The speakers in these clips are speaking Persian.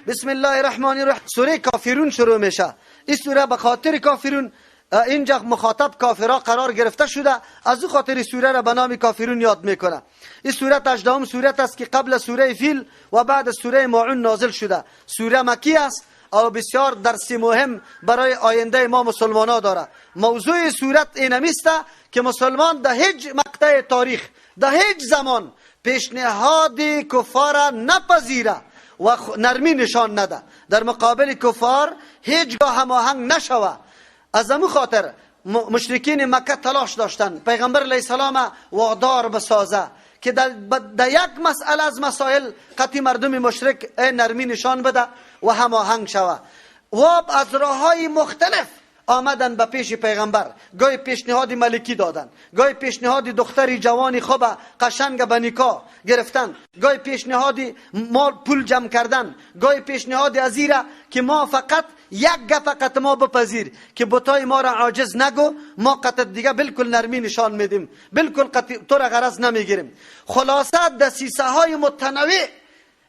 بسم الله الرحمن الرحیم سوره کافرون شروع میشه. این سوره به خاطر کافرون اینجا مخاطب کافرها قرار گرفته شده، از او خاطر سوره را به نام کافرون یاد میکنه. این سوره 18ام سوره است که قبل سوره فیل و بعد سوره ماعون نازل شده. سوره مکی است او بسیار درس مهم برای آینده ما مسلمانان داره. موضوع سورت اینمیسته که مسلمان در هیچ مقطع تاریخ در هیچ زمان پیشنهاد کفار نپذیره و نرمی نشان نده، در مقابل کفار هیچگاه هماهنگ نشوه. از همون خاطر مشرکین مکه تلاش داشتن پیغمبر علیه السلام وادار بسازه که در یک مسئله از مسائل قطعی مردم مشرک نرمی نشان بده و هماهنگ شوه و از راههای مختلف آمدن به پیش پیغمبر. گاهی پیشنهاد ملکی دادن، گاهی پیشنهاد دختری جوانی خوب قشنگ به نکاح گرفتن، گاهی پیشنهادی مال پول جمع کردن، گاهی پیشنهاد ازیره که ما فقط یک گپ فقط ما بپذیر که بتای ما را عاجز نگو، ما قطع دیگه بالکل نرمی نشان میدیم، بالکل تو را غرض نمیگیریم. خلاصه دسیسه های متنوع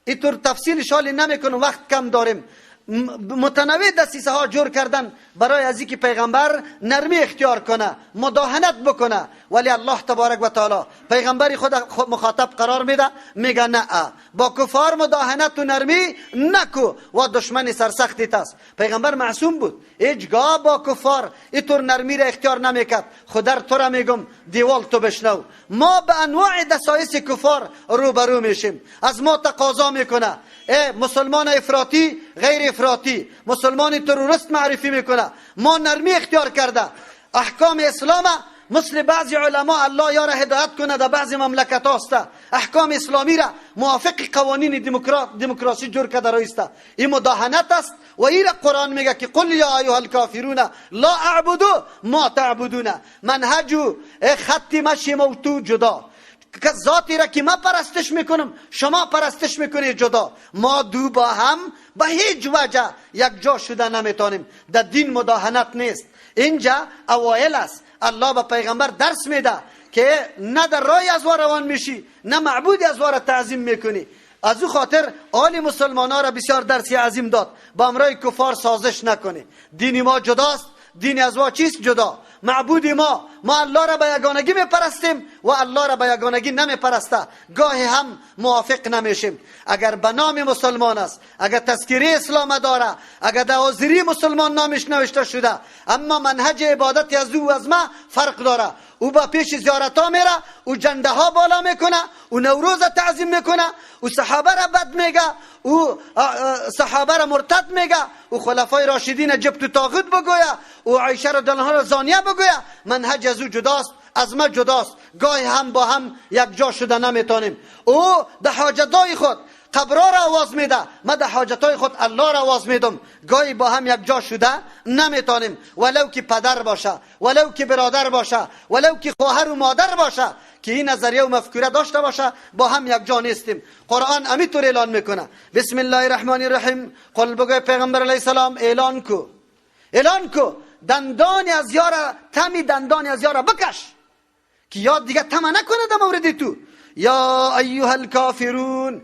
اینطور تفصیلش حالی نمیکنم، وقت کم داریم. متنوع دسیسه ها جور کردن برای از اینکه پیغمبر نرمی اختیار کنه، مداهنت بکنه، ولی الله تبارک و تعالی پیغمبری خود مخاطب قرار میده، میگه نه، با کفار مداهنت و نرمی نکو و دشمن سرسختیت است. پیغمبر معصوم بود، هیچگاه با کفار اینطور نرمی را اختیار نمیکرد. خدا تو را میگم دیوال تو بشنو، ما به انواع دسایس کفار روبرو میشیم. از ما تقاضا میکنه مسلمان افراطی غیر افراطی، مسلمان تروریست معرفی میکنه. ما نرمی اختیار کرده، احکام اسلام مثل بعضی علما الله یاره هدایت کنه در بعضی مملکت هاست، احکام اسلامی را موافق قوانین دموکراسی جور کرده رایسته. این مداهنت است و این قرآن میگه که قل یا ایها الکافرون لا اعبد ما تعبدون. منهج خط مشی موتو جدا، که ذاتی را که من پرستش میکنم شما پرستش میکنید جدا، ما دو با هم به هیچ وجه یک جا شده نمیتونیم. در دین مداهنت نیست. اینجا اوایل است الله به پیغمبر درس میده که نه در راه از وار روان میشی نه معبود از وار تعظیم میکنی. از او خاطر آل مسلمان ها را بسیار درسی عظیم داد با امرای کفار سازش نکنی. دین ما جداست، دین از وا چیست؟ جدا. معبود ما الله را به یگانگی میپرستیم و الله را به یگانگی نمیپرسته، گاهی هم موافق نمیشیم. اگر به نام مسلمان است، اگر تذکیره اسلام داره، اگر در حاضری مسلمان نامش نوشته شده، اما منهج عبادت از او از ما فرق داره. او با پیش زیارت ها میره، او جنده ها بالا میکنه، او نوروز تعظیم میکنه، او صحابه را بد میگه، او صحابه را مرتد میگه، او خلفای راشدین جبت و طاغوت بگویه، او عایشه رضی الله عنها زانیه بگویه. منهج از او جداست، از ما جداست. گاهی هم با هم یک جا شده نمیتونیم. او در حاجتای خود قبرها را آواز میده، ما در حاجتای خود الله را آواز میدم. گاهی با هم یک جا شده نمیتونیم، ولو که پدر باشه، ولو که برادر باشه، ولو که خواهر و مادر باشه، که این نظریه و مفکوره داشته باشه، با هم یک جا نیستیم. قرآن همینطور اعلان میکنه. بسم الله الرحمن الرحیم. قل بگوی پیغمبر علیه السلام اعلان کو دندانی از یارا، تمی دندانی از یارا بکش که یاد دیگه تم نکنه در مورد تو. یا ایها الکافرون،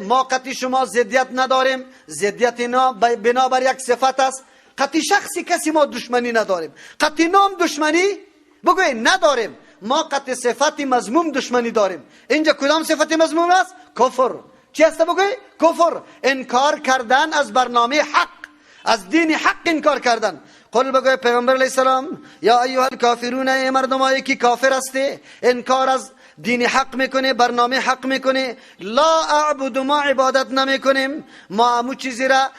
ما قطعی شما ضدیت نداریم. ضدیت اینا بنابر یک صفت است. قطعی شخصی کسی ما دشمنی نداریم، قطعی نام دشمنی بگوی نداریم. ما قطعی صفتی مذموم دشمنی داریم. اینجا کدام صفتی مذموم است؟ کفر. چی است بگوی؟ کفر، انکار کردن از برنامه حق، از دین حق انکار کردن. قل بگوی پیغمبر علیه السلام یا ایها الکافرون، ای مردمایی که کافر هستی، انکار از دین حق میکنه، برنامه حق میکنه. لا اعبد، ما عبادت نمیکنیم، ما همون چیزی را،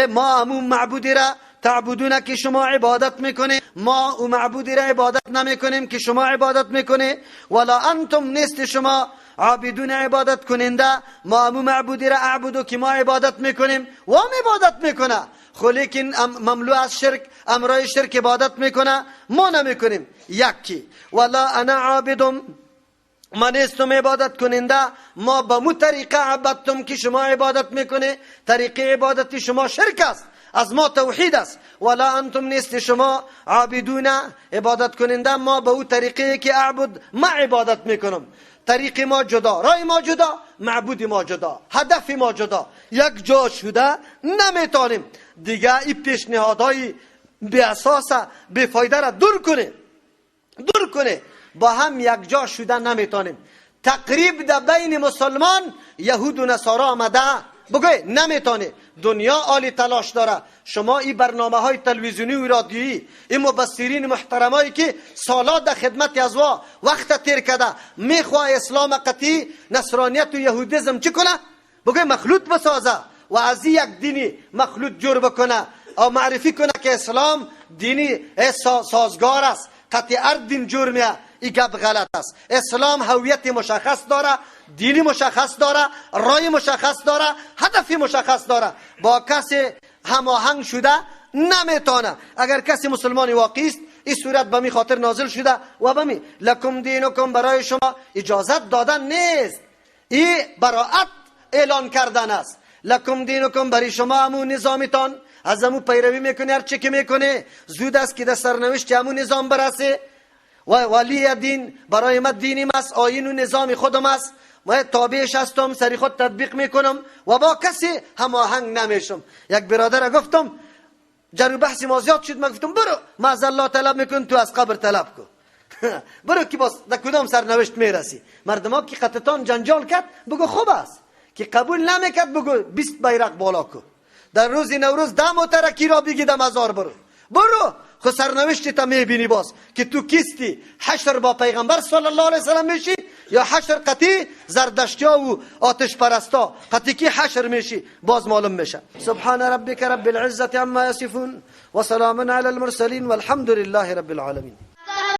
ما همون معبودی را تعبدون که شما عبادت میکنه، ما او معبودی را عبادت نمیکنیم که شما عبادت میکنه. ولا انتم، نیست شما عابدون عبادت کننده، ما همون معبودی را اعبدو که ما عبادت میکنیم و هم عبادت میکنه. خو لیکن مملو از شرک، امرای شرک عبادت میکنه، ما نمیکنیم. یکی ولا انا عابدم، من نیستم عبادت کننده، ما به مو طریقه عبادتم که شما عبادت میکنه. طریقه عبادتی شما شرک است، از ما توحید است. ولا انتم، نیست شما عابدون عبادت کننده، ما به او طریقه که اعبد ما عبادت میکنم. طریق ما جدا، راه ما جدا، معبود ما جدا، هدف ما جدا، یک جا شده نمیتونیم دیگه این پیشنهادهای بی اساس بی فایده را دور کنه. با هم یک جا شده نمیتونیم. تقریب در بین مسلمان یهود و نصارا آمده بگوی نمیتونه. دنیا عالی تلاش داره. شما این برنامه های تلویزیونی و رادیویی، این مبصرین محترمایی که سالات در خدمت از وقت تیر کرده میخواه اسلام قطعی نصرانیت و یهودیزم چی کنه؟ بگوی مخلوط بسازه و از یک دینی مخلوط جور بکنه او معرفی کنه که اسلام دینی سازگار است، قطعی هر دین جور میه. این گپ غلط است. اسلام هویت مشخص داره، دینی مشخص داره، رای مشخص داره، هدفی مشخص داره. با کسی هماهنگ شده نمیتونه. اگر کسی مسلمانی واقعی است این صورت به می خاطر نازل شده و به می لکم دینکم برای شما اجازت دادن نیست، این براءت اعلان کردن است. لکم دینکم برای شما همون نظامیتان از همون پیروی میکنه، هر چی که میکنه زود است که در سرنوشت همون نظام برسه. و ولی دین برای من دینیم است، آیین و نظام خودم است، من تابعش هستم، سری خود تطبیق میکنم و با کسی هماهنگ نمیشم. یک برادر گفتم جر بحث ما زیاد شد، من گفتم برو معاذ الله طلب میکن، تو از قبر طلب کن. برو که باز در کدام سرنوشت میرسی. مردم که قطتان جنجال کرد بگو خوب است، که قبول نمیکرد بگو 20 بیرق بالا کن. در روز نوروز دم و ترکی را بگی دم ازار برو خود سرنوشتی تا میبینی باز که تو کیستی. حشر با پیغمبر صلی الله علیه وسلم میشی یا حشر قطعی زردشتیا و آتش پرستا قطعی که حشر میشی باز معلوم میشه. سبحان ربک رب العزة عما یصفون و سلام علی المرسلین والحمد لله رب العالمین.